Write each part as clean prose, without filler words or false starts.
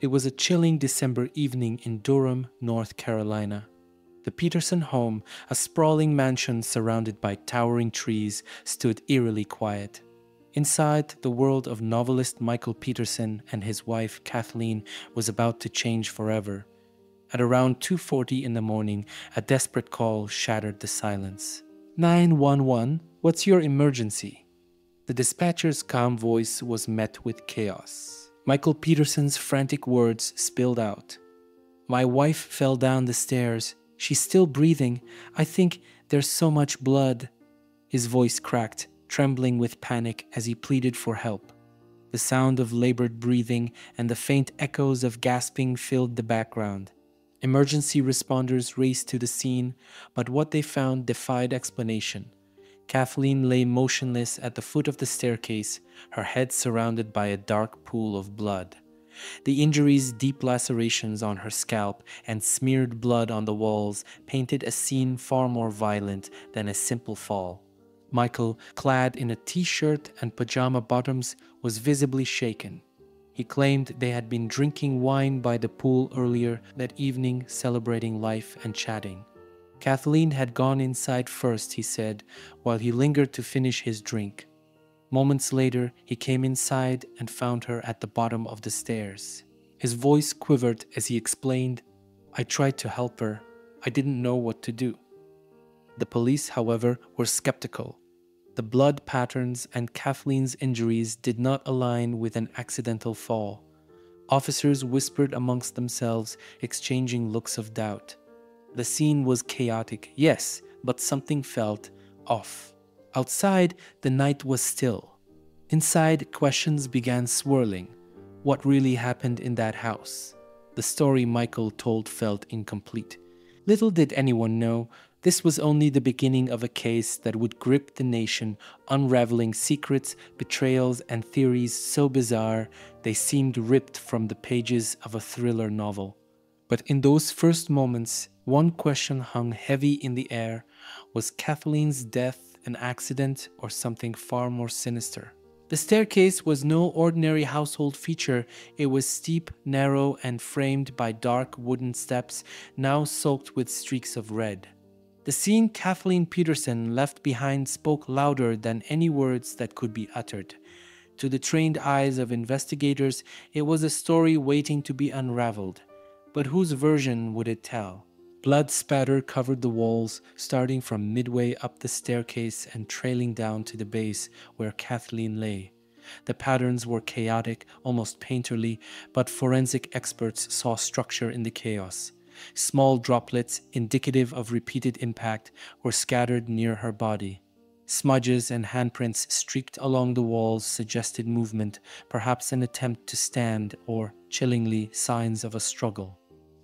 It was a chilling December evening in Durham, North Carolina. The Peterson home, a sprawling mansion surrounded by towering trees, stood eerily quiet. Inside, the world of novelist Michael Peterson and his wife Kathleen was about to change forever. At around 2:40 in the morning, a desperate call shattered the silence. 911, what's your emergency? The dispatcher's calm voice was met with chaos. Michael Peterson's frantic words spilled out. My wife fell down the stairs. She's still breathing. I think there's so much blood. His voice cracked, trembling with panic as he pleaded for help. The sound of labored breathing and the faint echoes of gasping filled the background. Emergency responders raced to the scene, but what they found defied explanation. Kathleen lay motionless at the foot of the staircase, her head surrounded by a dark pool of blood. The injuries, deep lacerations on her scalp, and smeared blood on the walls painted a scene far more violent than a simple fall. Michael, clad in a t-shirt and pajama bottoms, was visibly shaken. He claimed they had been drinking wine by the pool earlier that evening, celebrating life and chatting. Kathleen had gone inside first, he said, while he lingered to finish his drink. Moments later, he came inside and found her at the bottom of the stairs. His voice quivered as he explained, I tried to help her. I didn't know what to do. The police, however, were skeptical. The blood patterns and Kathleen's injuries did not align with an accidental fall. Officers whispered amongst themselves, exchanging looks of doubt. The scene was chaotic, yes, but something felt off. Outside, the night was still. Inside, questions began swirling. What really happened in that house? The story Michael told felt incomplete. Little did anyone know, this was only the beginning of a case that would grip the nation, unraveling secrets, betrayals, and theories so bizarre they seemed ripped from the pages of a thriller novel. But in those first moments, one question hung heavy in the air. Was Kathleen's death an accident or something far more sinister? The staircase was no ordinary household feature. It was steep, narrow, and framed by dark wooden steps, now soaked with streaks of red. The scene Kathleen Peterson left behind spoke louder than any words that could be uttered. To the trained eyes of investigators, it was a story waiting to be unraveled. But whose version would it tell? Blood spatter covered the walls, starting from midway up the staircase and trailing down to the base where Kathleen lay. The patterns were chaotic, almost painterly, but forensic experts saw structure in the chaos. Small droplets, indicative of repeated impact, were scattered near her body. Smudges and handprints streaked along the walls suggested movement, perhaps an attempt to stand or, chillingly, signs of a struggle.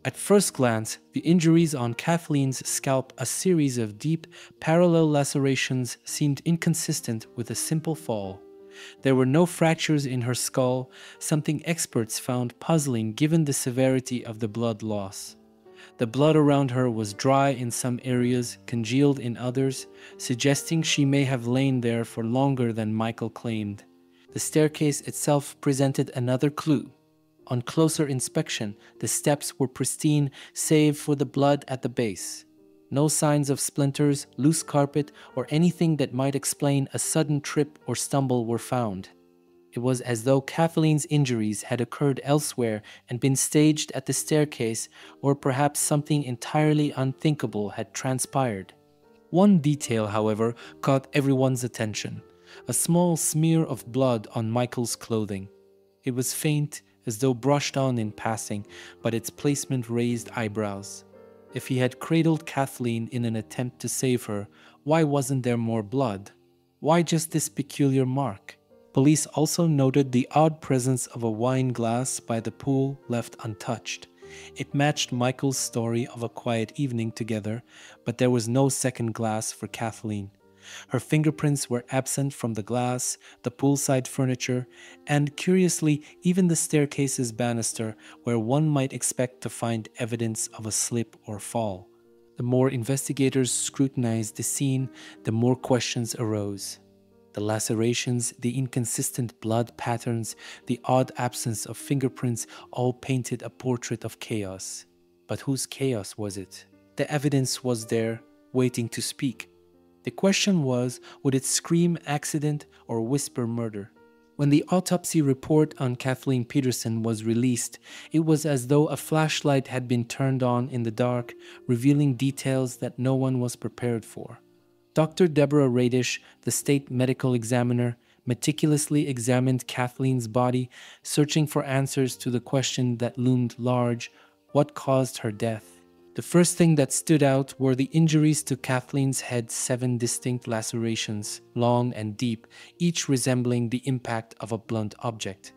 At first glance, the injuries on Kathleen's scalp, a series of deep, parallel lacerations, seemed inconsistent with a simple fall. There were no fractures in her skull, something experts found puzzling given the severity of the blood loss. The blood around her was dry in some areas, congealed in others, suggesting she may have lain there for longer than Michael claimed. The staircase itself presented another clue. On closer inspection, the steps were pristine save for the blood at the base. No signs of splinters, loose carpet, or anything that might explain a sudden trip or stumble were found. It was as though Kathleen's injuries had occurred elsewhere and been staged at the staircase, or perhaps something entirely unthinkable had transpired. One detail, however, caught everyone's attention: a small smear of blood on Michael's clothing. It was faint, as though brushed on in passing, but its placement raised eyebrows. If he had cradled Kathleen in an attempt to save her, why wasn't there more blood? Why just this peculiar mark? Police also noted the odd presence of a wine glass by the pool left untouched. It matched Michael's story of a quiet evening together, but there was no second glass for Kathleen. Her fingerprints were absent from the glass, the poolside furniture, and, curiously, even the staircase's banister, where one might expect to find evidence of a slip or fall. The more investigators scrutinized the scene, the more questions arose. The lacerations, the inconsistent blood patterns, the odd absence of fingerprints all painted a portrait of chaos. But whose chaos was it? The evidence was there, waiting to speak. The question was, would it scream accident or whisper murder? When the autopsy report on Kathleen Peterson was released, it was as though a flashlight had been turned on in the dark, revealing details that no one was prepared for. Dr. Deborah Radish, the state medical examiner, meticulously examined Kathleen's body, searching for answers to the question that loomed large: what caused her death? The first thing that stood out were the injuries to Kathleen's head: 7 distinct lacerations, long and deep, each resembling the impact of a blunt object.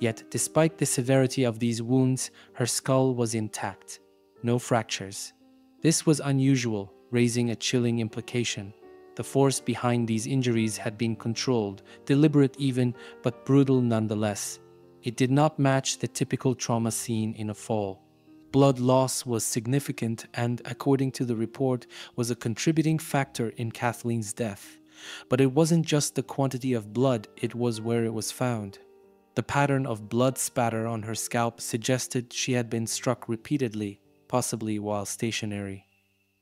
Yet, despite the severity of these wounds, her skull was intact. No fractures. This was unusual, raising a chilling implication. The force behind these injuries had been controlled, deliberate even, but brutal nonetheless. It did not match the typical trauma seen in a fall. Blood loss was significant and, according to the report, was a contributing factor in Kathleen's death. But it wasn't just the quantity of blood, it was where it was found. The pattern of blood spatter on her scalp suggested she had been struck repeatedly, possibly while stationary.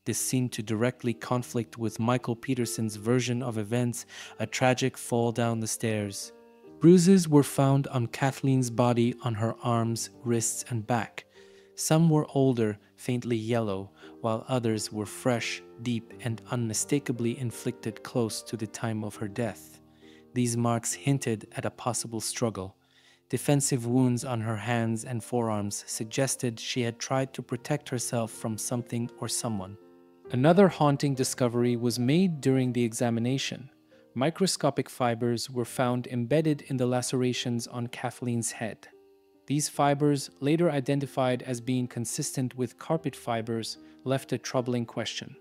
This seemed to directly conflict with Michael Peterson's version of events: a tragic fall down the stairs. Bruises were found on Kathleen's body, on her arms, wrists, and back. Some were older, faintly yellow, while others were fresh, deep, and unmistakably inflicted close to the time of her death. These marks hinted at a possible struggle. Defensive wounds on her hands and forearms suggested she had tried to protect herself from something or someone. Another haunting discovery was made during the examination. Microscopic fibers were found embedded in the lacerations on Kathleen's head. These fibers, later identified as being consistent with carpet fibers, left a troubling question.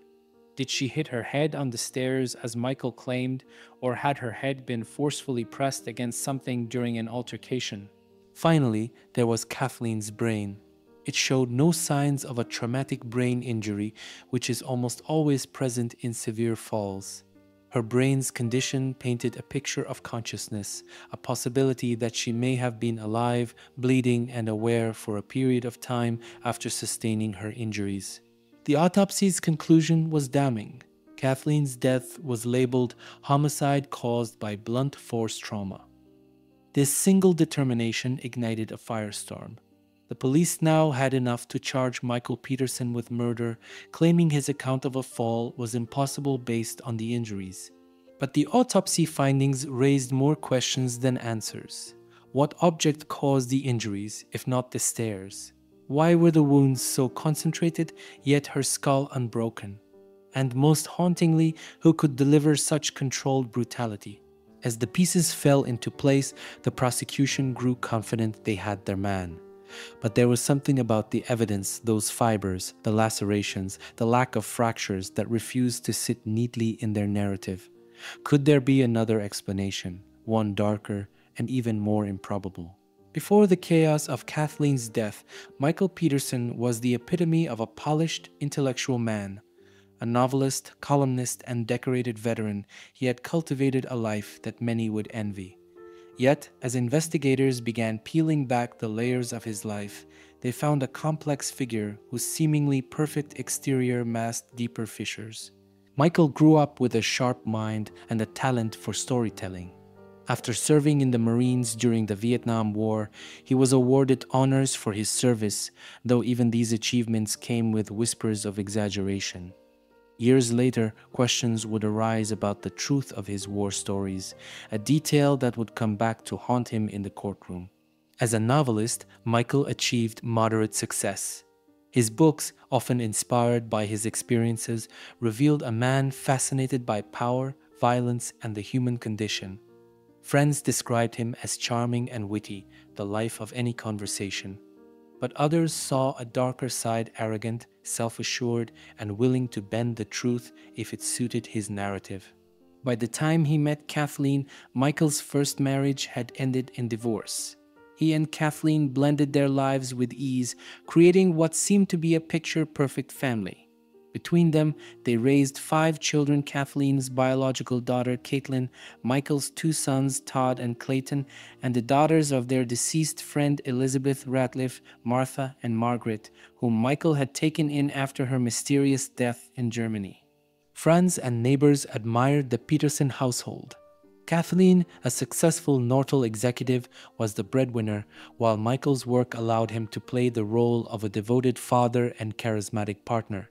Did she hit her head on the stairs as Michael claimed, or had her head been forcefully pressed against something during an altercation? Finally, there was Kathleen's brain. It showed no signs of a traumatic brain injury, which is almost always present in severe falls. Her brain's condition painted a picture of consciousness, a possibility that she may have been alive, bleeding, and aware for a period of time after sustaining her injuries. The autopsy's conclusion was damning. Kathleen's death was labeled homicide caused by blunt force trauma. This single determination ignited a firestorm. The police now had enough to charge Michael Peterson with murder, claiming his account of a fall was impossible based on the injuries. But the autopsy findings raised more questions than answers. What object caused the injuries, if not the stairs? Why were the wounds so concentrated, yet her skull unbroken? And most hauntingly, who could deliver such controlled brutality? As the pieces fell into place, the prosecution grew confident they had their man. But there was something about the evidence, those fibers, the lacerations, the lack of fractures that refused to sit neatly in their narrative. Could there be another explanation, one darker and even more improbable? Before the chaos of Kathleen's death, Michael Peterson was the epitome of a polished, intellectual man. A novelist, columnist, and decorated veteran, he had cultivated a life that many would envy. Yet, as investigators began peeling back the layers of his life, they found a complex figure whose seemingly perfect exterior masked deeper fissures. Michael grew up with a sharp mind and a talent for storytelling. After serving in the Marines during the Vietnam War, he was awarded honors for his service, though even these achievements came with whispers of exaggeration. Years later, questions would arise about the truth of his war stories, a detail that would come back to haunt him in the courtroom. As a novelist, Michael achieved moderate success. His books, often inspired by his experiences, revealed a man fascinated by power, violence, and the human condition. Friends described him as charming and witty, the life of any conversation. But others saw a darker side, arrogant, self-assured, and willing to bend the truth if it suited his narrative. By the time he met Kathleen, Michael's first marriage had ended in divorce. He and Kathleen blended their lives with ease, creating what seemed to be a picture-perfect family. Between them, they raised 5 children: Kathleen's biological daughter, Caitlin, Michael's 2 sons, Todd and Clayton, and the daughters of their deceased friend Elizabeth Ratliff, Martha, and Margaret, whom Michael had taken in after her mysterious death in Germany. Friends and neighbors admired the Peterson household. Kathleen, a successful Nortel executive, was the breadwinner, while Michael's work allowed him to play the role of a devoted father and charismatic partner.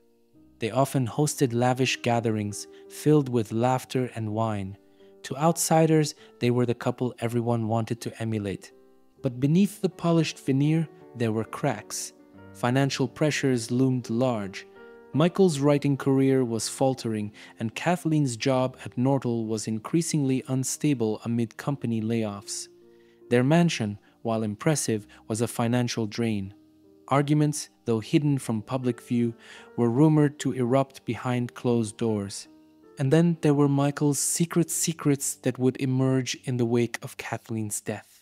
They often hosted lavish gatherings filled with laughter and wine. To outsiders, they were the couple everyone wanted to emulate. But beneath the polished veneer, there were cracks. Financial pressures loomed large. Michael's writing career was faltering, and Kathleen's job at Nortel was increasingly unstable amid company layoffs. Their mansion, while impressive, was a financial drain. Arguments, though hidden from public view, were rumored to erupt behind closed doors. And then there were Michael's secrets that would emerge in the wake of Kathleen's death.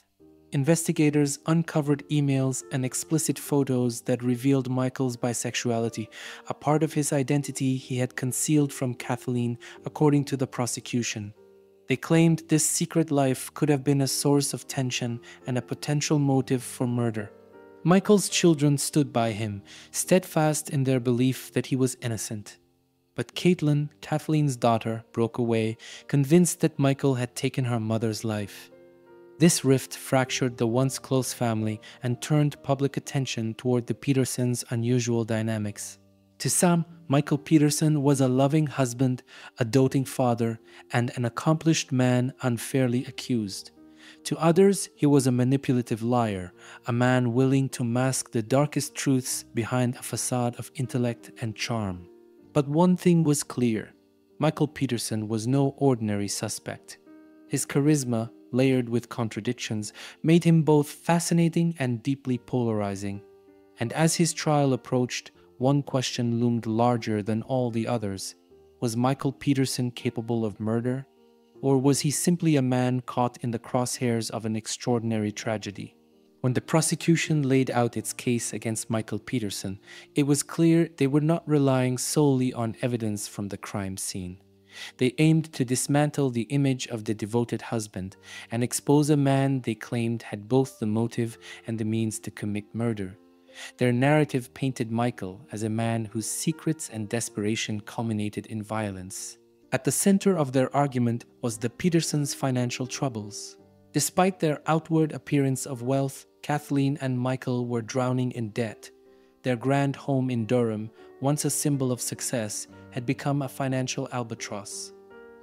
Investigators uncovered emails and explicit photos that revealed Michael's bisexuality, a part of his identity he had concealed from Kathleen, according to the prosecution. They claimed this secret life could have been a source of tension and a potential motive for murder. Michael's children stood by him, steadfast in their belief that he was innocent. But Caitlin, Kathleen's daughter, broke away, convinced that Michael had taken her mother's life. This rift fractured the once close family and turned public attention toward the Petersons' unusual dynamics. To some, Michael Peterson was a loving husband, a doting father, and an accomplished man unfairly accused. To others, he was a manipulative liar, a man willing to mask the darkest truths behind a facade of intellect and charm. But one thing was clear: Michael Peterson was no ordinary suspect. His charisma, layered with contradictions, made him both fascinating and deeply polarizing. And as his trial approached, one question loomed larger than all the others. Was Michael Peterson capable of murder? Or was he simply a man caught in the crosshairs of an extraordinary tragedy? When the prosecution laid out its case against Michael Peterson, it was clear they were not relying solely on evidence from the crime scene. They aimed to dismantle the image of the devoted husband and expose a man they claimed had both the motive and the means to commit murder. Their narrative painted Michael as a man whose secrets and desperation culminated in violence. At the center of their argument was the Petersons' financial troubles. Despite their outward appearance of wealth, Kathleen and Michael were drowning in debt. Their grand home in Durham, once a symbol of success, had become a financial albatross.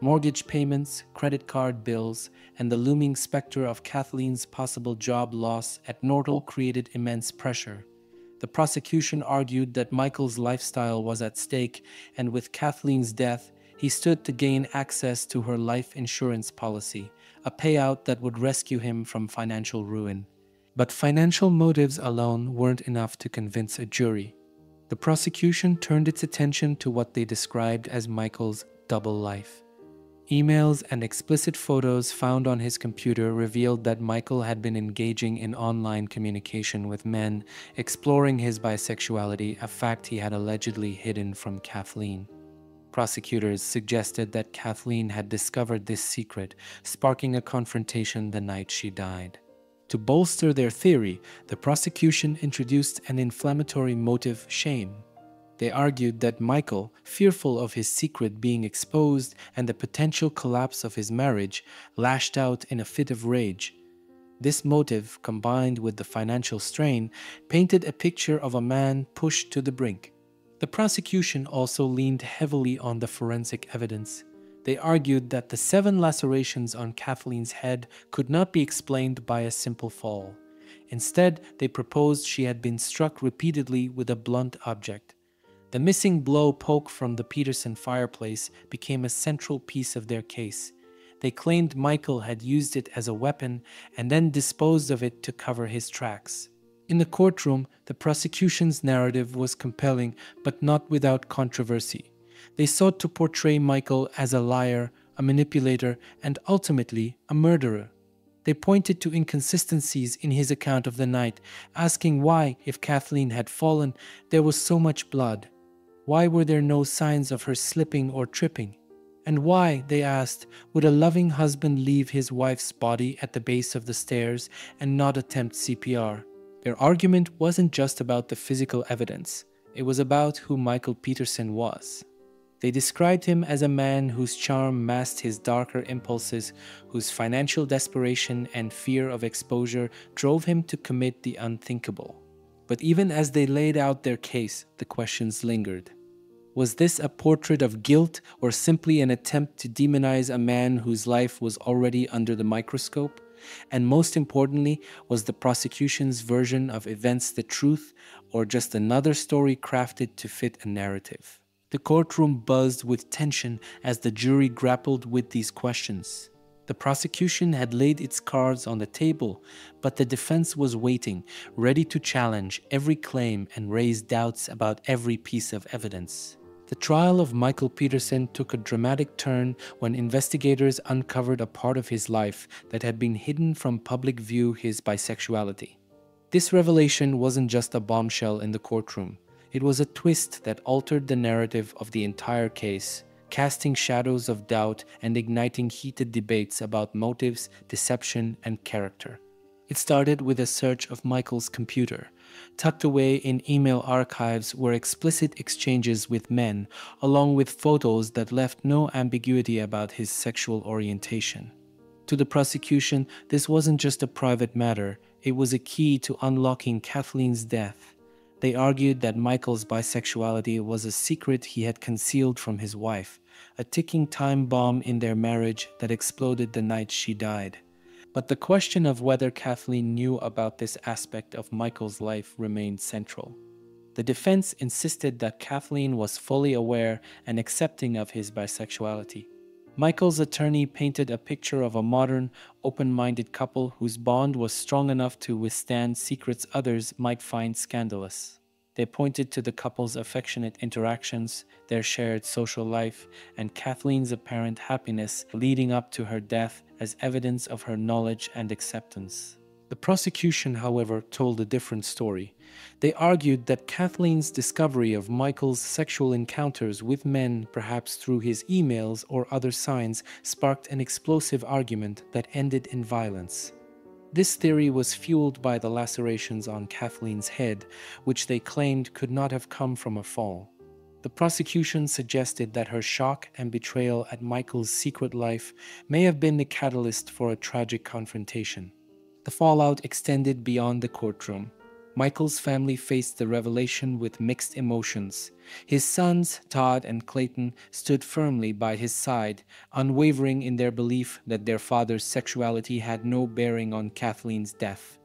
Mortgage payments, credit card bills, and the looming specter of Kathleen's possible job loss at Nortel created immense pressure. The prosecution argued that Michael's lifestyle was at stake, and with Kathleen's death, he stood to gain access to her life insurance policy, a payout that would rescue him from financial ruin. But financial motives alone weren't enough to convince a jury. The prosecution turned its attention to what they described as Michael's double life. Emails and explicit photos found on his computer revealed that Michael had been engaging in online communication with men, exploring his bisexuality, a fact he had allegedly hidden from Kathleen. Prosecutors suggested that Kathleen had discovered this secret, sparking a confrontation the night she died. To bolster their theory, the prosecution introduced an inflammatory motive: shame. They argued that Michael, fearful of his secret being exposed and the potential collapse of his marriage, lashed out in a fit of rage. This motive, combined with the financial strain, painted a picture of a man pushed to the brink. The prosecution also leaned heavily on the forensic evidence. They argued that the 7 lacerations on Kathleen's head could not be explained by a simple fall. Instead, they proposed she had been struck repeatedly with a blunt object. The missing blow poke from the Peterson fireplace became a central piece of their case. They claimed Michael had used it as a weapon and then disposed of it to cover his tracks. In the courtroom, the prosecution's narrative was compelling, but not without controversy. They sought to portray Michael as a liar, a manipulator, and ultimately a murderer. They pointed to inconsistencies in his account of the night, asking why, if Kathleen had fallen, there was so much blood. Why were there no signs of her slipping or tripping? And why, they asked, would a loving husband leave his wife's body at the base of the stairs and not attempt CPR? Their argument wasn't just about the physical evidence, it was about who Michael Peterson was. They described him as a man whose charm masked his darker impulses, whose financial desperation and fear of exposure drove him to commit the unthinkable. But even as they laid out their case, the questions lingered. Was this a portrait of guilt or simply an attempt to demonize a man whose life was already under the microscope? And most importantly, was the prosecution's version of events the truth or just another story crafted to fit a narrative? The courtroom buzzed with tension as the jury grappled with these questions. The prosecution had laid its cards on the table, but the defense was waiting, ready to challenge every claim and raise doubts about every piece of evidence. The trial of Michael Peterson took a dramatic turn when investigators uncovered a part of his life that had been hidden from public view: his bisexuality. This revelation wasn't just a bombshell in the courtroom. It was a twist that altered the narrative of the entire case, casting shadows of doubt and igniting heated debates about motives, deception, and character. It started with a search of Michael's computer. Tucked away in email archives were explicit exchanges with men, along with photos that left no ambiguity about his sexual orientation. To the prosecution, this wasn't just a private matter, it was a key to unlocking Kathleen's death. They argued that Michael's bisexuality was a secret he had concealed from his wife, a ticking time bomb in their marriage that exploded the night she died. But the question of whether Kathleen knew about this aspect of Michael's life remained central. The defense insisted that Kathleen was fully aware and accepting of his bisexuality. Michael's attorney painted a picture of a modern, open-minded couple whose bond was strong enough to withstand secrets others might find scandalous. They pointed to the couple's affectionate interactions, their shared social life, and Kathleen's apparent happiness leading up to her death as evidence of her knowledge and acceptance. The prosecution, however, told a different story. They argued that Kathleen's discovery of Michael's sexual encounters with men, perhaps through his emails or other signs, sparked an explosive argument that ended in violence. This theory was fueled by the lacerations on Kathleen's head, which they claimed could not have come from a fall. The prosecution suggested that her shock and betrayal at Michael's secret life may have been the catalyst for a tragic confrontation. The fallout extended beyond the courtroom. Michael's family faced the revelation with mixed emotions. His sons, Todd and Clayton, stood firmly by his side, unwavering in their belief that their father's sexuality had no bearing on Kathleen's death.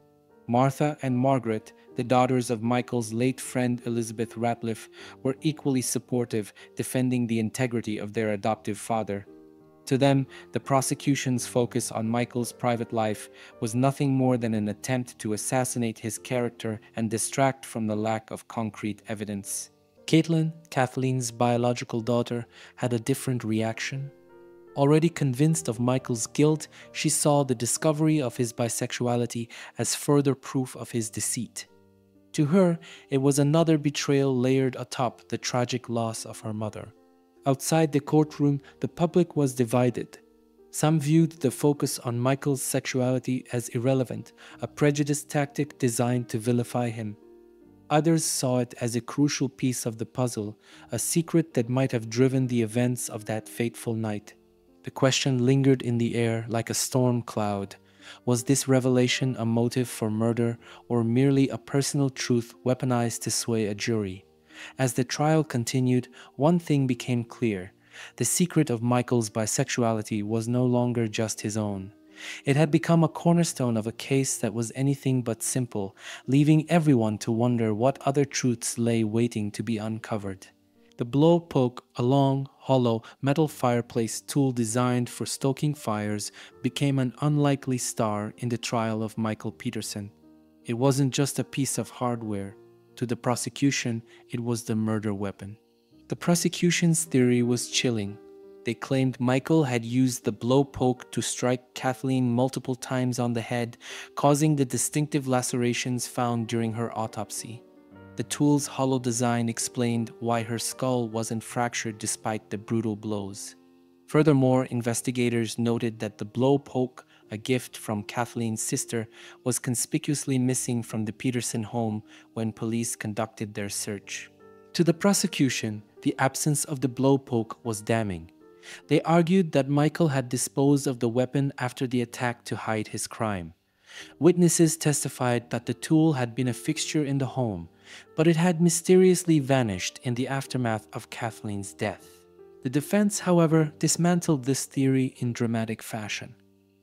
Martha and Margaret, the daughters of Michael's late friend Elizabeth Ratliff, were equally supportive, defending the integrity of their adoptive father. To them, the prosecution's focus on Michael's private life was nothing more than an attempt to assassinate his character and distract from the lack of concrete evidence. Caitlin, Kathleen's biological daughter, had a different reaction. Already convinced of Michael's guilt, she saw the discovery of his bisexuality as further proof of his deceit. To her, it was another betrayal layered atop the tragic loss of her mother. Outside the courtroom, the public was divided. Some viewed the focus on Michael's sexuality as irrelevant, a prejudiced tactic designed to vilify him. Others saw it as a crucial piece of the puzzle, a secret that might have driven the events of that fateful night. The question lingered in the air like a storm cloud. Was this revelation a motive for murder or merely a personal truth weaponized to sway a jury? As the trial continued, one thing became clear. The secret of Michael's bisexuality was no longer just his own. It had become a cornerstone of a case that was anything but simple, leaving everyone to wonder what other truths lay waiting to be uncovered. The blow poke, a long, hollow metal fireplace tool designed for stoking fires, became an unlikely star in the trial of Michael Peterson. It wasn't just a piece of hardware. To the prosecution, it was the murder weapon. The prosecution's theory was chilling. They claimed Michael had used the blow poke to strike Kathleen multiple times on the head, causing the distinctive lacerations found during her autopsy. The tool's hollow design explained why her skull wasn't fractured despite the brutal blows. Furthermore, investigators noted that the blow poke, a gift from Kathleen's sister, was conspicuously missing from the Peterson home when police conducted their search. To the prosecution, the absence of the blow poke was damning. They argued that Michael had disposed of the weapon after the attack to hide his crime. Witnesses testified that the tool had been a fixture in the home, but it had mysteriously vanished in the aftermath of Kathleen's death. The defense, however, dismantled this theory in dramatic fashion.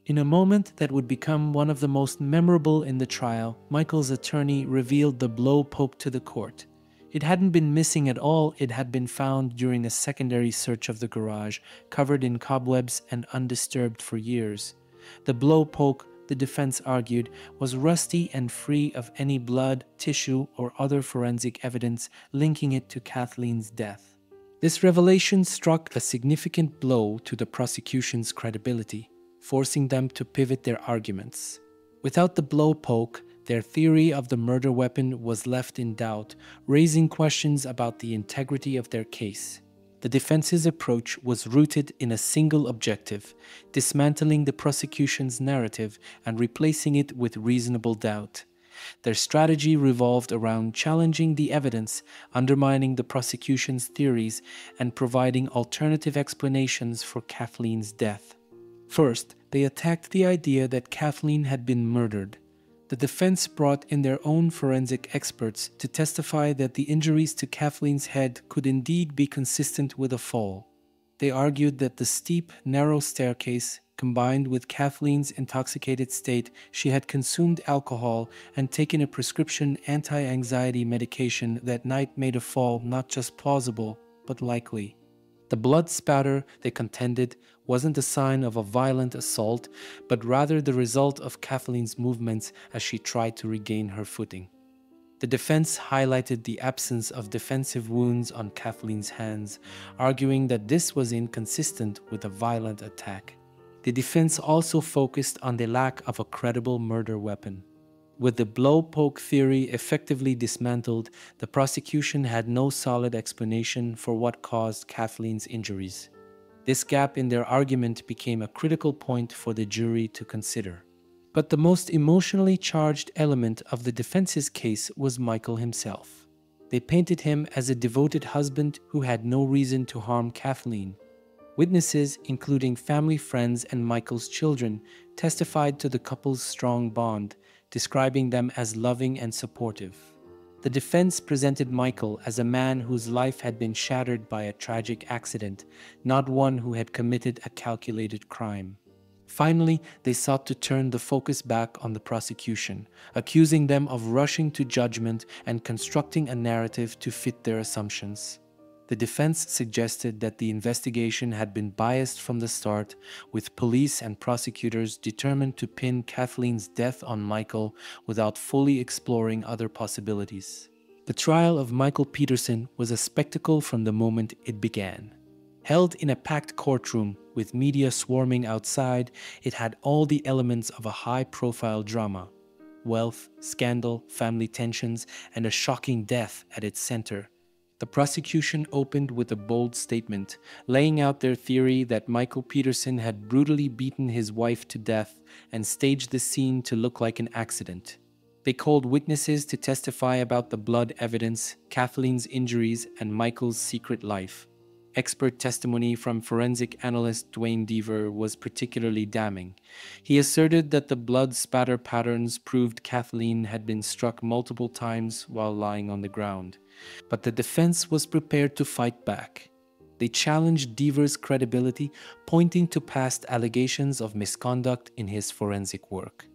In a moment that would become one of the most memorable in the trial, Michael's attorney revealed the blow poke to the court. It hadn't been missing at all, it had been found during a secondary search of the garage, covered in cobwebs and undisturbed for years. The blow poke, the defense argued, was rusty and free of any blood, tissue, or other forensic evidence linking it to Kathleen's death. This revelation struck a significant blow to the prosecution's credibility, forcing them to pivot their arguments. Without the blow poke, their theory of the murder weapon was left in doubt, raising questions about the integrity of their case. The defense's approach was rooted in a single objective: dismantling the prosecution's narrative and replacing it with reasonable doubt. Their strategy revolved around challenging the evidence, undermining the prosecution's theories, and providing alternative explanations for Kathleen's death. First, they attacked the idea that Kathleen had been murdered. The defense brought in their own forensic experts to testify that the injuries to Kathleen's head could indeed be consistent with a fall. They argued that the steep, narrow staircase, combined with Kathleen's intoxicated state, she had consumed alcohol and taken a prescription anti-anxiety medication that night, made a fall not just plausible, but likely. The blood spatter, they contended, wasn't a sign of a violent assault, but rather the result of Kathleen's movements as she tried to regain her footing. The defense highlighted the absence of defensive wounds on Kathleen's hands, arguing that this was inconsistent with a violent attack. The defense also focused on the lack of a credible murder weapon. With the blow-poke theory effectively dismantled, the prosecution had no solid explanation for what caused Kathleen's injuries. This gap in their argument became a critical point for the jury to consider. But the most emotionally charged element of the defense's case was Michael himself. They painted him as a devoted husband who had no reason to harm Kathleen. Witnesses, including family friends and Michael's children, testified to the couple's strong bond, describing them as loving and supportive. The defense presented Michael as a man whose life had been shattered by a tragic accident, not one who had committed a calculated crime. Finally, they sought to turn the focus back on the prosecution, accusing them of rushing to judgment and constructing a narrative to fit their assumptions. The defense suggested that the investigation had been biased from the start, with police and prosecutors determined to pin Kathleen's death on Michael without fully exploring other possibilities. The trial of Michael Peterson was a spectacle from the moment it began. Held in a packed courtroom with media swarming outside, it had all the elements of a high-profile drama: wealth, scandal, family tensions, and a shocking death at its center. The prosecution opened with a bold statement, laying out their theory that Michael Peterson had brutally beaten his wife to death and staged the scene to look like an accident. They called witnesses to testify about the blood evidence, Kathleen's injuries, and Michael's secret life. Expert testimony from forensic analyst Dwayne Deaver was particularly damning. He asserted that the blood spatter patterns proved Kathleen had been struck multiple times while lying on the ground. But the defense was prepared to fight back. They challenged Deaver's credibility, pointing to past allegations of misconduct in his forensic work.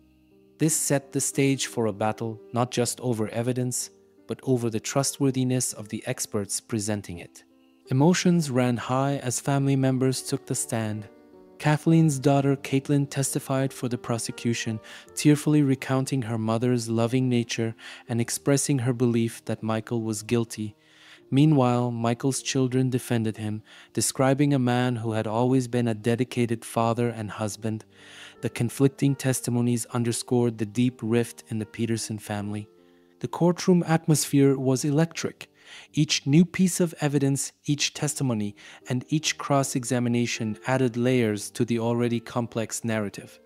This set the stage for a battle not just over evidence, but over the trustworthiness of the experts presenting it. Emotions ran high as family members took the stand. Kathleen's daughter, Caitlin, testified for the prosecution, tearfully recounting her mother's loving nature and expressing her belief that Michael was guilty. Meanwhile, Michael's children defended him, describing a man who had always been a dedicated father and husband. The conflicting testimonies underscored the deep rift in the Peterson family. The courtroom atmosphere was electric. Each new piece of evidence, each testimony, and each cross-examination added layers to the already complex narrative.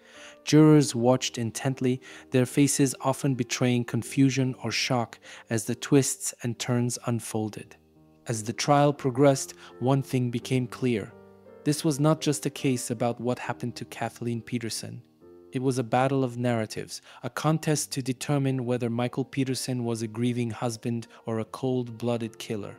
Jurors watched intently, their faces often betraying confusion or shock as the twists and turns unfolded. As the trial progressed, one thing became clear. This was not just a case about what happened to Kathleen Peterson. It was a battle of narratives, a contest to determine whether Michael Peterson was a grieving husband or a cold-blooded killer.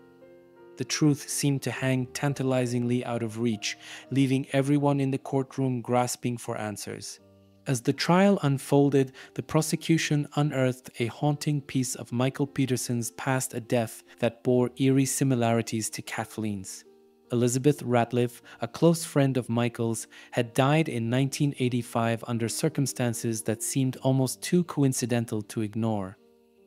The truth seemed to hang tantalizingly out of reach, leaving everyone in the courtroom grasping for answers. As the trial unfolded, the prosecution unearthed a haunting piece of Michael Peterson's past a death that bore eerie similarities to Kathleen's. Elizabeth Ratliff, a close friend of Michael's, had died in 1985 under circumstances that seemed almost too coincidental to ignore.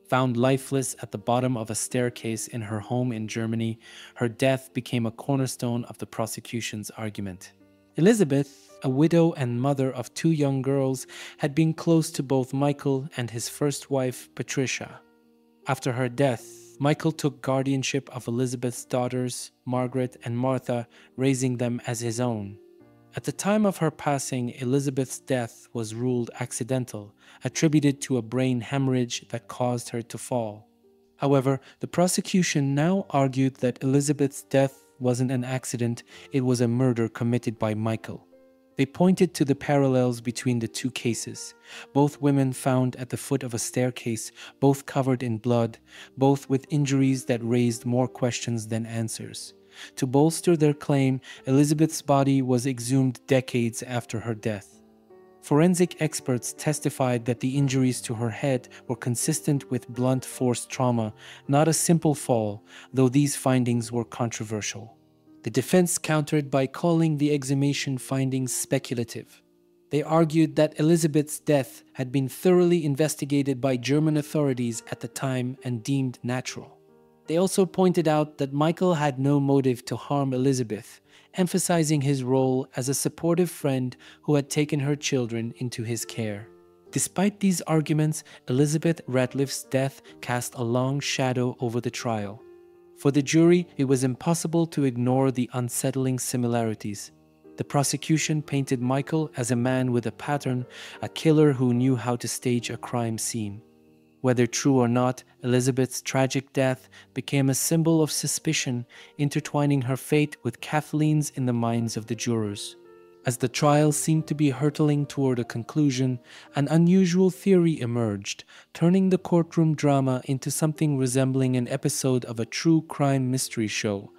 Found lifeless at the bottom of a staircase in her home in Germany, her death became a cornerstone of the prosecution's argument. Elizabeth, a widow and mother of 2 young girls, had been close to both Michael and his first wife, Patricia. After her death, Michael took guardianship of Elizabeth's daughters, Margaret and Martha, raising them as his own. At the time of her passing, Elizabeth's death was ruled accidental, attributed to a brain hemorrhage that caused her to fall. However, the prosecution now argued that Elizabeth's death wasn't an accident, it was a murder committed by Michael. They pointed to the parallels between the 2 cases. Both women found at the foot of a staircase, both covered in blood, both with injuries that raised more questions than answers. To bolster their claim, Elizabeth's body was exhumed decades after her death. Forensic experts testified that the injuries to her head were consistent with blunt force trauma, not a simple fall, though these findings were controversial. The defense countered by calling the exhumation findings speculative. They argued that Elizabeth's death had been thoroughly investigated by German authorities at the time and deemed natural. They also pointed out that Michael had no motive to harm Elizabeth, emphasizing his role as a supportive friend who had taken her children into his care. Despite these arguments, Elizabeth Ratliff's death cast a long shadow over the trial. For the jury, it was impossible to ignore the unsettling similarities. The prosecution painted Michael as a man with a pattern, a killer who knew how to stage a crime scene. Whether true or not, Elizabeth's tragic death became a symbol of suspicion, intertwining her fate with Kathleen's in the minds of the jurors. As the trial seemed to be hurtling toward a conclusion, an unusual theory emerged, turning the courtroom drama into something resembling an episode of a true crime mystery show.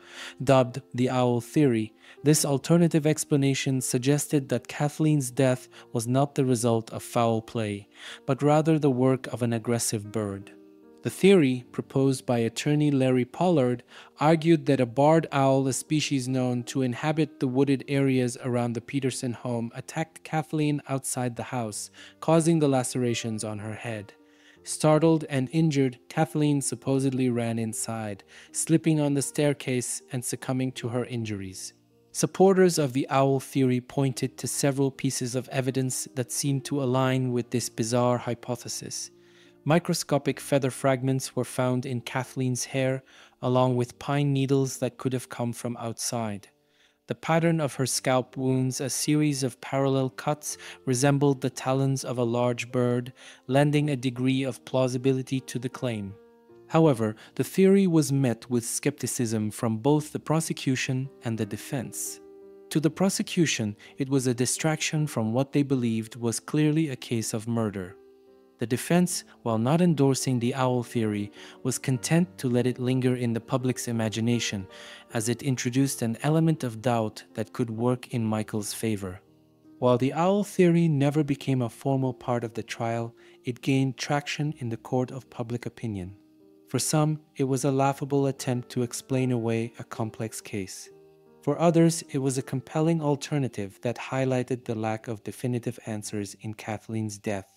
Dubbed the Owl Theory, this alternative explanation suggested that Kathleen's death was not the result of foul play, but rather the work of an aggressive bird. The theory, proposed by attorney Larry Pollard, argued that a barred owl, a species known to inhabit the wooded areas around the Peterson home, attacked Kathleen outside the house, causing the lacerations on her head. Startled and injured, Kathleen supposedly ran inside, slipping on the staircase and succumbing to her injuries. Supporters of the owl theory pointed to several pieces of evidence that seemed to align with this bizarre hypothesis. Microscopic feather fragments were found in Kathleen's hair, along with pine needles that could have come from outside. The pattern of her scalp wounds, a series of parallel cuts, resembled the talons of a large bird, lending a degree of plausibility to the claim. However, the theory was met with skepticism from both the prosecution and the defense. To the prosecution, it was a distraction from what they believed was clearly a case of murder. The defense, while not endorsing the owl theory, was content to let it linger in the public's imagination, as it introduced an element of doubt that could work in Michael's favor. While the owl theory never became a formal part of the trial, it gained traction in the court of public opinion. For some, it was a laughable attempt to explain away a complex case. For others, it was a compelling alternative that highlighted the lack of definitive answers in Kathleen's death.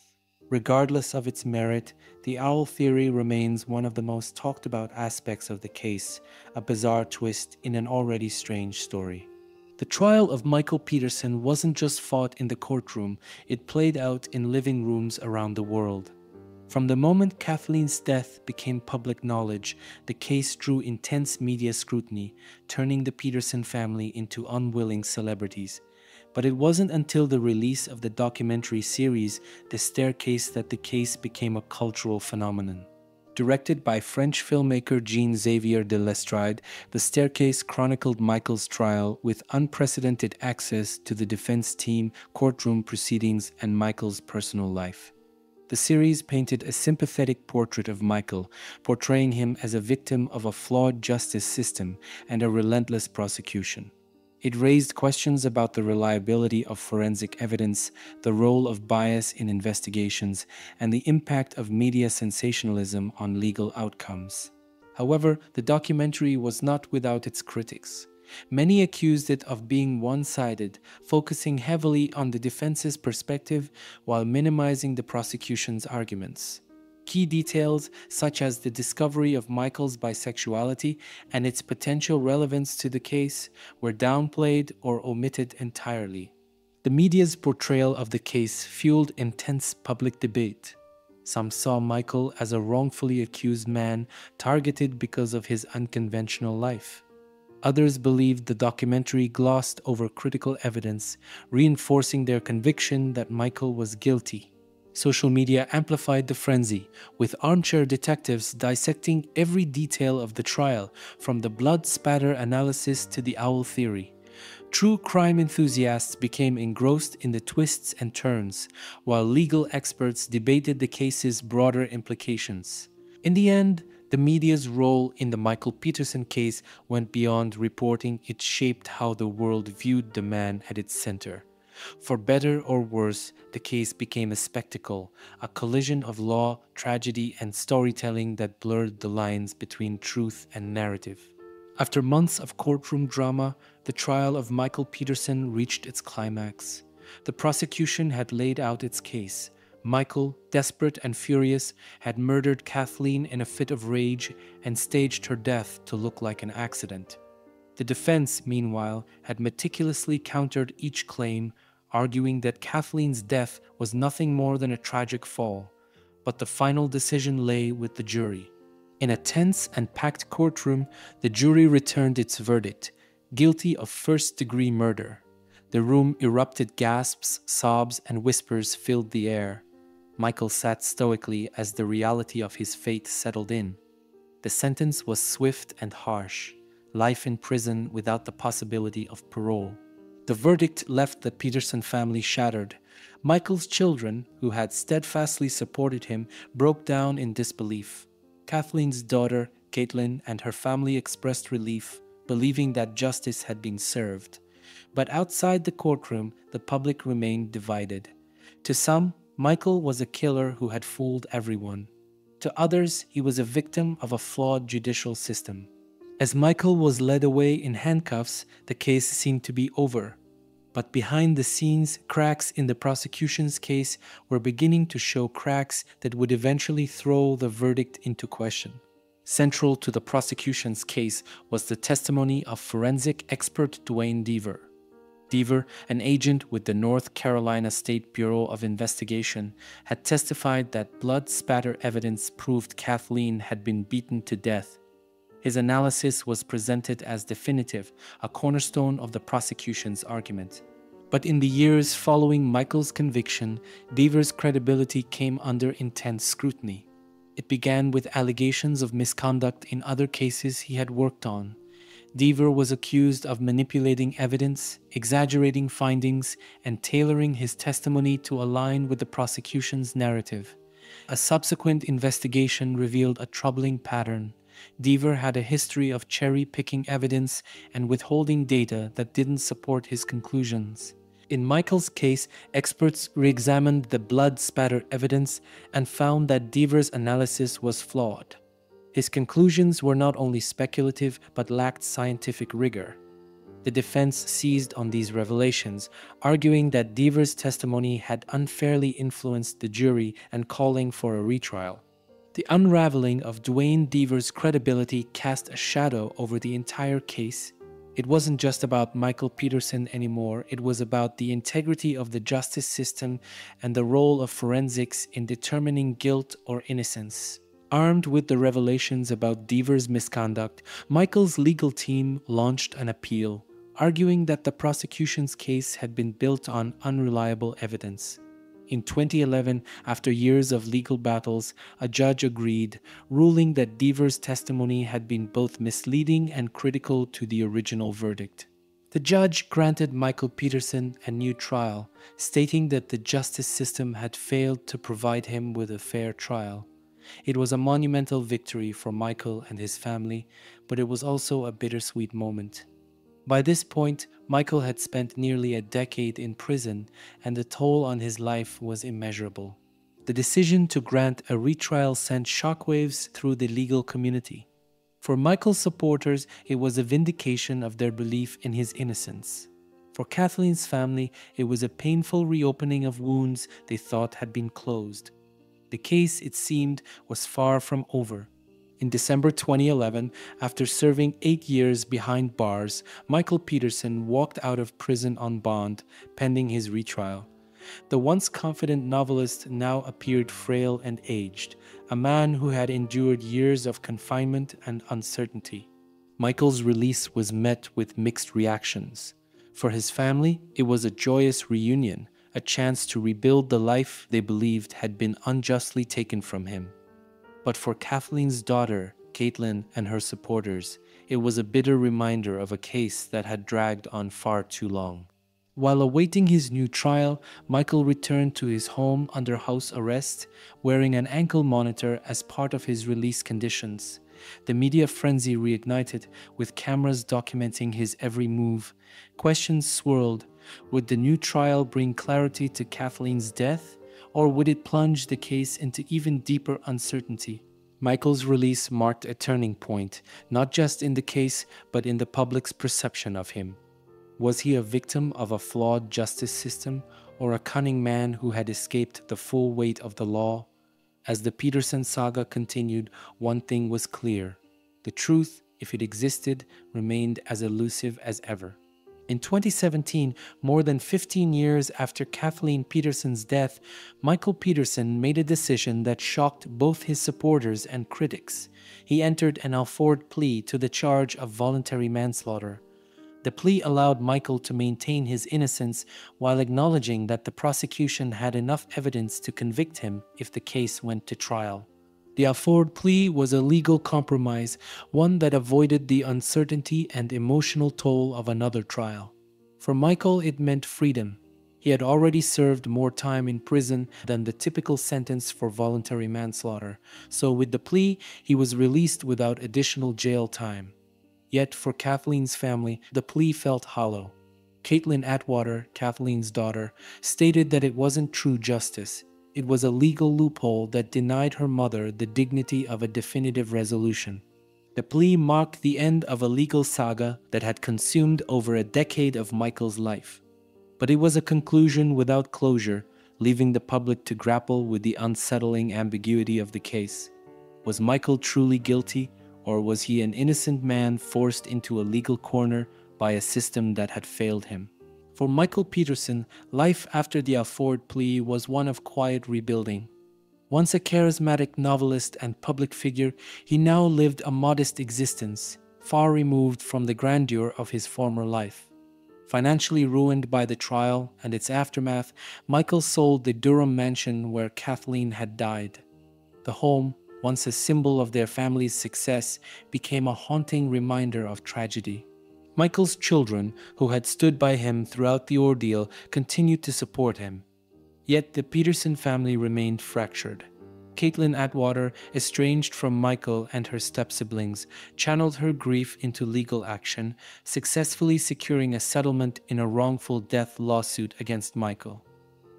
Regardless of its merit, the owl theory remains one of the most talked about aspects of the case, a bizarre twist in an already strange story. The trial of Michael Peterson wasn't just fought in the courtroom, it played out in living rooms around the world. From the moment Kathleen's death became public knowledge, the case drew intense media scrutiny, turning the Peterson family into unwilling celebrities. But it wasn't until the release of the documentary series, The Staircase, that the case became a cultural phenomenon. Directed by French filmmaker Jean-Xavier de Lestrade, The Staircase chronicled Michael's trial with unprecedented access to the defense team, courtroom proceedings, and Michael's personal life. The series painted a sympathetic portrait of Michael, portraying him as a victim of a flawed justice system and a relentless prosecution. It raised questions about the reliability of forensic evidence, the role of bias in investigations, and the impact of media sensationalism on legal outcomes. However, the documentary was not without its critics. Many accused it of being one-sided, focusing heavily on the defense's perspective while minimizing the prosecution's arguments. Key details, such as the discovery of Michael's bisexuality and its potential relevance to the case, were downplayed or omitted entirely. The media's portrayal of the case fueled intense public debate. Some saw Michael as a wrongfully accused man targeted because of his unconventional life. Others believed the documentary glossed over critical evidence, reinforcing their conviction that Michael was guilty. Social media amplified the frenzy, with armchair detectives dissecting every detail of the trial, from the blood spatter analysis to the owl theory. True crime enthusiasts became engrossed in the twists and turns, while legal experts debated the case's broader implications. In the end, the media's role in the Michael Peterson case went beyond reporting. It shaped how the world viewed the man at its center. For better or worse, the case became a spectacle, a collision of law, tragedy, and storytelling that blurred the lines between truth and narrative. After months of courtroom drama, the trial of Michael Peterson reached its climax. The prosecution had laid out its case. Michael, desperate and furious, had murdered Kathleen in a fit of rage and staged her death to look like an accident. The defense, meanwhile, had meticulously countered each claim, arguing that Kathleen's death was nothing more than a tragic fall. But the final decision lay with the jury. In a tense and packed courtroom, the jury returned its verdict: guilty of first-degree murder. The room erupted. Gasps, sobs, and whispers filled the air. Michael sat stoically as the reality of his fate settled in. The sentence was swift and harsh: life in prison without the possibility of parole. The verdict left the Peterson family shattered. Michael's children, who had steadfastly supported him, broke down in disbelief. Kathleen's daughter, Caitlin, and her family expressed relief, believing that justice had been served. But outside the courtroom, the public remained divided. To some, Michael was a killer who had fooled everyone. To others, he was a victim of a flawed judicial system. As Michael was led away in handcuffs, the case seemed to be over. But behind the scenes, cracks in the prosecution's case were beginning to show, cracks that would eventually throw the verdict into question. Central to the prosecution's case was the testimony of forensic expert Duane Deaver. Deaver, an agent with the North Carolina State Bureau of Investigation, had testified that blood spatter evidence proved Kathleen had been beaten to death. His analysis was presented as definitive, a cornerstone of the prosecution's argument. But in the years following Michael's conviction, Deaver's credibility came under intense scrutiny. It began with allegations of misconduct in other cases he had worked on. Deaver was accused of manipulating evidence, exaggerating findings, and tailoring his testimony to align with the prosecution's narrative. A subsequent investigation revealed a troubling pattern. Deaver had a history of cherry-picking evidence and withholding data that didn't support his conclusions. In Michael's case, experts re-examined the blood spatter evidence and found that Deaver's analysis was flawed. His conclusions were not only speculative but lacked scientific rigor. The defense seized on these revelations, arguing that Deaver's testimony had unfairly influenced the jury and calling for a retrial. The unraveling of Duane Deaver's credibility cast a shadow over the entire case. It wasn't just about Michael Peterson anymore, it was about the integrity of the justice system and the role of forensics in determining guilt or innocence. Armed with the revelations about Deaver's misconduct, Michael's legal team launched an appeal, arguing that the prosecution's case had been built on unreliable evidence. In 2011, after years of legal battles, a judge agreed, ruling that Deaver's testimony had been both misleading and critical to the original verdict. The judge granted Michael Peterson a new trial, stating that the justice system had failed to provide him with a fair trial. It was a monumental victory for Michael and his family, but it was also a bittersweet moment. By this point, Michael had spent nearly a decade in prison, and the toll on his life was immeasurable. The decision to grant a retrial sent shockwaves through the legal community. For Michael's supporters, it was a vindication of their belief in his innocence. For Kathleen's family, it was a painful reopening of wounds they thought had been closed. The case, it seemed, was far from over. In December 2011, after serving 8 years behind bars, Michael Peterson walked out of prison on bond, pending his retrial. The once confident novelist now appeared frail and aged, a man who had endured years of confinement and uncertainty. Michael's release was met with mixed reactions. For his family, it was a joyous reunion, a chance to rebuild the life they believed had been unjustly taken from him. But for Kathleen's daughter, Caitlin, and her supporters, it was a bitter reminder of a case that had dragged on far too long. While awaiting his new trial, Michael returned to his home under house arrest, wearing an ankle monitor as part of his release conditions. The media frenzy reignited, with cameras documenting his every move. Questions swirled. Would the new trial bring clarity to Kathleen's death, or would it plunge the case into even deeper uncertainty? Michael's release marked a turning point, not just in the case, but in the public's perception of him. Was he a victim of a flawed justice system, or a cunning man who had escaped the full weight of the law? As the Peterson saga continued, one thing was clear. The truth, if it existed, remained as elusive as ever. In 2017, more than 15 years after Kathleen Peterson's death, Michael Peterson made a decision that shocked both his supporters and critics. He entered an Alford plea to the charge of voluntary manslaughter. The plea allowed Michael to maintain his innocence while acknowledging that the prosecution had enough evidence to convict him if the case went to trial. The Alford plea was a legal compromise, one that avoided the uncertainty and emotional toll of another trial. For Michael, it meant freedom. He had already served more time in prison than the typical sentence for voluntary manslaughter, so with the plea, he was released without additional jail time. Yet for Kathleen's family, the plea felt hollow. Caitlin Atwater, Kathleen's daughter, stated that it wasn't true justice. It was a legal loophole that denied her mother the dignity of a definitive resolution. The plea marked the end of a legal saga that had consumed over a decade of Michael's life. But it was a conclusion without closure, leaving the public to grapple with the unsettling ambiguity of the case. Was Michael truly guilty, or was he an innocent man forced into a legal corner by a system that had failed him? For Michael Peterson, life after the Alford plea was one of quiet rebuilding. Once a charismatic novelist and public figure, he now lived a modest existence, far removed from the grandeur of his former life. Financially ruined by the trial and its aftermath, Michael sold the Durham mansion where Kathleen had died. The home, once a symbol of their family's success, became a haunting reminder of tragedy. Michael's children, who had stood by him throughout the ordeal, continued to support him. Yet the Peterson family remained fractured. Caitlin Atwater, estranged from Michael and her step-siblings, channeled her grief into legal action, successfully securing a settlement in a wrongful death lawsuit against Michael.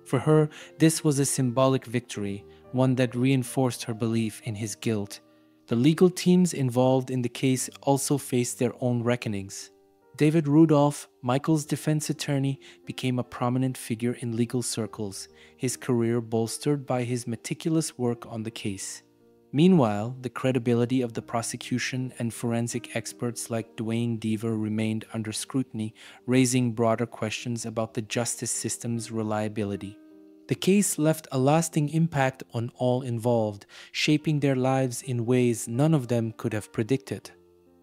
For her, this was a symbolic victory, one that reinforced her belief in his guilt. The legal teams involved in the case also faced their own reckonings. David Rudolph, Michael's defense attorney, became a prominent figure in legal circles, his career bolstered by his meticulous work on the case. Meanwhile, the credibility of the prosecution and forensic experts like Duane Deaver remained under scrutiny, raising broader questions about the justice system's reliability. The case left a lasting impact on all involved, shaping their lives in ways none of them could have predicted.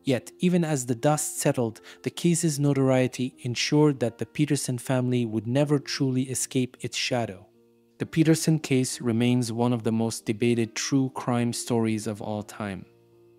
Yet, even as the dust settled, the case's notoriety ensured that the Peterson family would never truly escape its shadow. The Peterson case remains one of the most debated true crime stories of all time.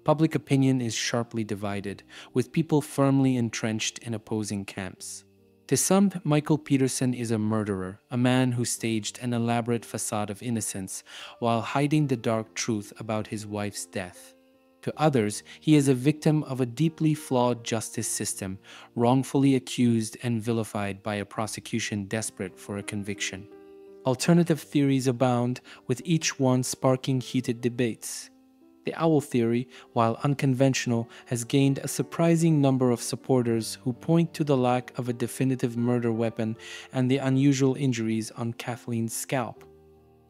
Public opinion is sharply divided, with people firmly entrenched in opposing camps. To some, Michael Peterson is a murderer, a man who staged an elaborate facade of innocence while hiding the dark truth about his wife's death. To others, he is a victim of a deeply flawed justice system, wrongfully accused and vilified by a prosecution desperate for a conviction. Alternative theories abound, with each one sparking heated debates. The owl theory, while unconventional, has gained a surprising number of supporters who point to the lack of a definitive murder weapon and the unusual injuries on Kathleen's scalp.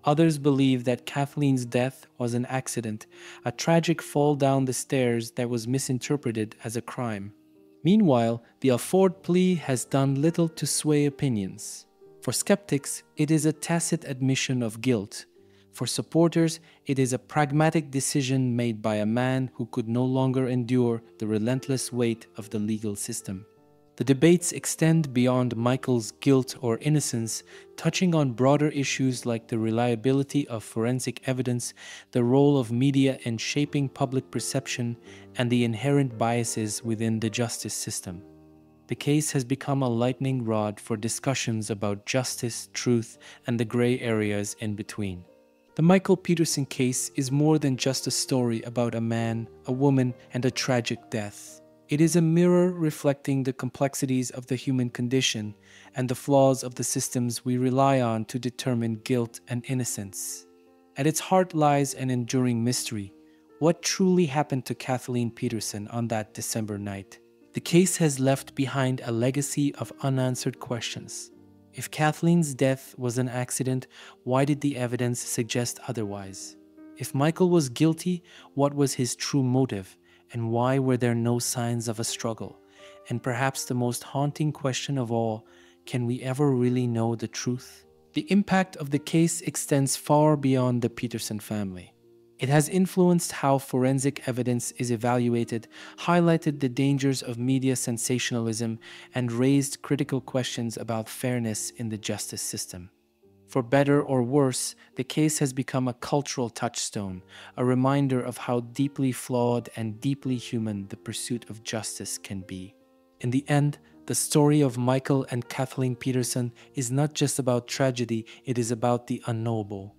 Others believe that Kathleen's death was an accident, a tragic fall down the stairs that was misinterpreted as a crime. Meanwhile, the Afford plea has done little to sway opinions. For skeptics, it is a tacit admission of guilt. For supporters, it is a pragmatic decision made by a man who could no longer endure the relentless weight of the legal system. The debates extend beyond Michael's guilt or innocence, touching on broader issues like the reliability of forensic evidence, the role of media in shaping public perception, and the inherent biases within the justice system. The case has become a lightning rod for discussions about justice, truth, and the gray areas in between. The Michael Peterson case is more than just a story about a man, a woman, and a tragic death. It is a mirror reflecting the complexities of the human condition and the flaws of the systems we rely on to determine guilt and innocence. At its heart lies an enduring mystery. What truly happened to Kathleen Peterson on that December night? The case has left behind a legacy of unanswered questions. If Kathleen's death was an accident, why did the evidence suggest otherwise? If Michael was guilty, what was his true motive, and why were there no signs of a struggle? And perhaps the most haunting question of all, can we ever really know the truth? The impact of the case extends far beyond the Peterson family. It has influenced how forensic evidence is evaluated, highlighted the dangers of media sensationalism, and raised critical questions about fairness in the justice system. For better or worse, the case has become a cultural touchstone, a reminder of how deeply flawed and deeply human the pursuit of justice can be. In the end, the story of Michael and Kathleen Peterson is not just about tragedy, it is about the unknowable.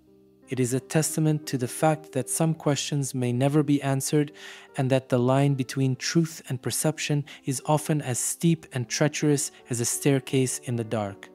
It is a testament to the fact that some questions may never be answered and that the line between truth and perception is often as steep and treacherous as a staircase in the dark.